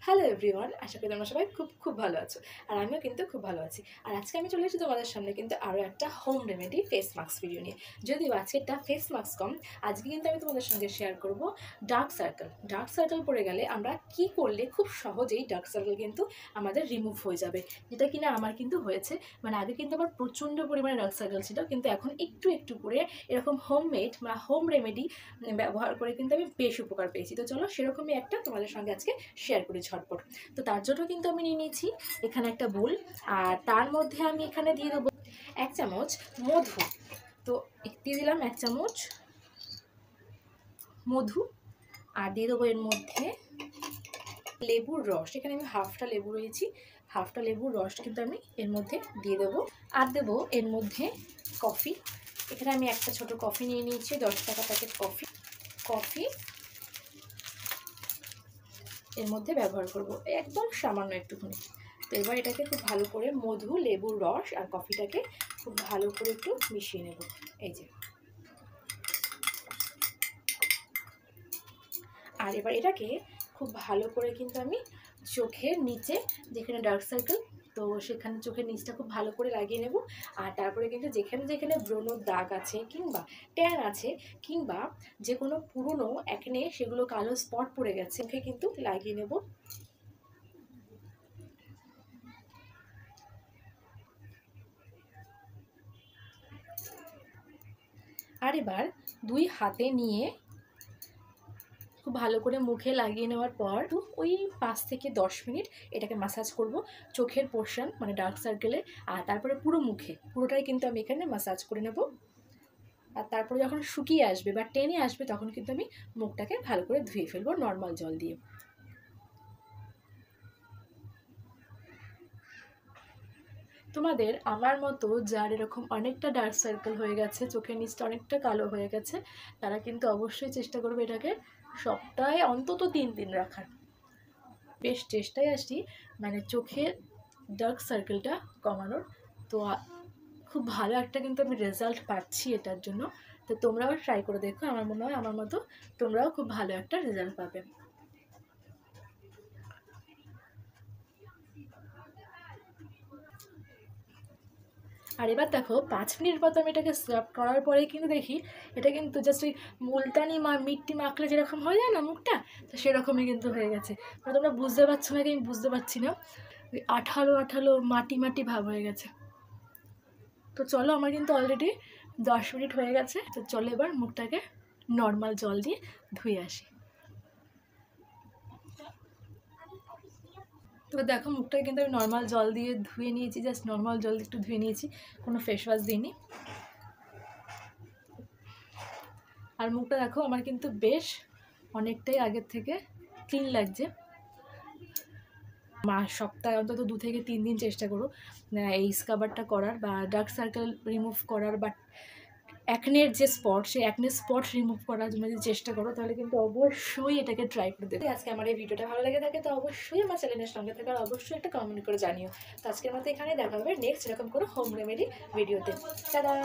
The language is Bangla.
হ্যালো এভরিওয়ান, আশা করি তোমরা সবাই খুব খুব ভালো আছো। আর আমিও কিন্তু খুব ভালো আছি। আর আজকে আমি চলে এসেছি তোমাদের সামনে কিন্তু আরও একটা home remedy face mask video নিয়ে। যদিও আজকেরটা ফেস মাস্ক কম, আজকে কিন্তু আমি তোমাদের সঙ্গে শেয়ার করব ডার্ক সার্কেল পড়ে গেলে আমরা কি করলে খুব সহজেই ডার্ক সার্কেল কিন্তু আমাদের রিমুভ হয়ে যাবে, যেটা কিনা আমার কিন্তু হয়েছে। মানে আগে কিন্তু আমার প্রচণ্ড পরিমাণে ডার্ক সার্কেল ছিল, কিন্তু এখন একটু একটু করে এরকম হোমমেড বা হোম রেমেডি ব্যবহার করে কিন্তু আমি বেশ উপকার পেয়েছি। তো চলো সেরকমই একটা তোমাদের সঙ্গে আজকে শেয়ার করি ঝটপট। তো তার জন্য কিন্তু আমি নিয়ে নিয়েছি এখানে একটা বোল, আর তার মধ্যে আমি এখানে দিয়ে দেবো 1 চামচ মধু। তো দিয়ে দিলাম 1 চামচ মধু, আর দিয়ে দেবো এর মধ্যে লেবুর রস। এখানে আমি হাফটা লেবু রয়েছি, হাফটা লেবুর রস কিন্তু আমি এর মধ্যে দিয়ে দেবো। আর দেবো এর মধ্যে কফি। এখানে আমি একটা ছোট কফি নিয়ে নিয়েছি, 10 টাকা প্যাকেট কফি এর মধ্যে ব্যবহার করব, একদম সামান্য একটুখানি। তো এবার এটাকে খুব ভালো করে মধু, লেবুর রস আর কফিটাকে খুব ভালো করে একটু মিশিয়ে নেব। এই যে, আর এবার এটাকে খুব ভালো করে কিন্তু আমি চোখের নিচে, যেখানে ডার্ক সার্কেল, তো সেখানে চোখের নিচটা খুব ভালো করে লাগিয়ে নেব। আর তারপরে কিন্তু যেখানে যেখানে ব্রণর দাগ আছে কিংবা ট্যান আছে কিংবা যে কোনো পুরনো একনে সেগুলো কালো স্পট পড়ে গেছে, মুখে কিন্তু লাগিয়ে নেব। আর এবার 2 হাতে নিয়ে খুব ভালো করে মুখে লাগিয়ে নেওয়ার পর ওই 5 থেকে 10 মিনিট এটাকে ম্যাসাজ করব চোখের পোর্শন, মানে ডার্ক সার্কেলে। আর তারপরে পুরো মুখে, পুরোটাই কিন্তু আমি এখানে ম্যাসাজ করে নেব। আর তারপরে যখন শুকিয়ে আসবে বা টেনে আসবে তখন কিন্তু আমি মুখটাকে ভালো করে ধুয়ে ফেলবো নর্মাল জল দিয়ে। তোমাদের আমার মতো যার এরকম অনেকটা ডার্ক সার্কেল হয়ে গেছে, চোখের নিচটা অনেকটা কালো হয়ে গেছে, তারা কিন্তু অবশ্যই চেষ্টা করবে এটাকে সপ্তাহে অন্তত 3 দিন রাখার। বেশ চেষ্টায় আসি মানে চোখের ডার্ক সার্কেলটা কমানোর। তো খুব ভালো একটা কিন্তু আমি রেজাল্ট পাচ্ছি এটার জন্য। তো তোমরাও ট্রাই করে দেখো, আমার মনে হয় আমার মতো তোমরাও খুব ভালো একটা রেজাল্ট পাবে। আর এবার দেখো 5 মিনিট মতো আমি এটাকে সার্ভ করার পরে কিন্তু দেখি এটা কিন্তু জাস্ট ওই মুলতানি মিট্টি মাখলে যেরকম হয়ে যায় না মুখটা, তো সেরকমই কিন্তু হয়ে গেছে। মানে তোমরা বুঝতে পারছো না কি আমি বুঝতে পারছি না, ওই আঠালো আঠালো মাটি মাটি ভাব হয়ে গেছে। তো চলো, আমার কিন্তু অলরেডি 10 মিনিট হয়ে গেছে। তো চলো এবার মুখটাকে নর্মাল জল দিয়ে ধুয়ে আসি। তো দেখো মুখটাকে কিন্তু আমি নর্মাল জল দিয়ে ধুয়ে নিয়েছি, জাস্ট নর্মাল জল দিয়ে একটু ধুয়ে নিয়েছি, কোনো ফেস ওয়াশ দিইনি। আর মুখটা দেখো আমার কিন্তু বেশ অনেকটাই আগের থেকে ক্লিন লাগছে। সপ্তাহে অন্তত 2 থেকে 3 দিন চেষ্টা করো এই স্কাবারটা করার বা ডার্ক সার্কেল রিমুভ করার, বা অ্যাকনের যে স্পট, সেই অ্যাকনের স্পট রিমুভ করার জন্য যদি চেষ্টা করো তাহলে কিন্তু অবশ্যই এটাকে ট্রাই করে দেবে। আজকে আমার এই ভিডিওটা ভালো লেগে থাকে তো অবশ্যই আমার চ্যানেলের সঙ্গে থাকে, আর অবশ্যই একটা কমেন্ট করে জানিও। তো আজকের মতো এখানে দেখা হবে নেক্সট এরকম কোনো হোম রেমেডি ভিডিওতে। টাটা।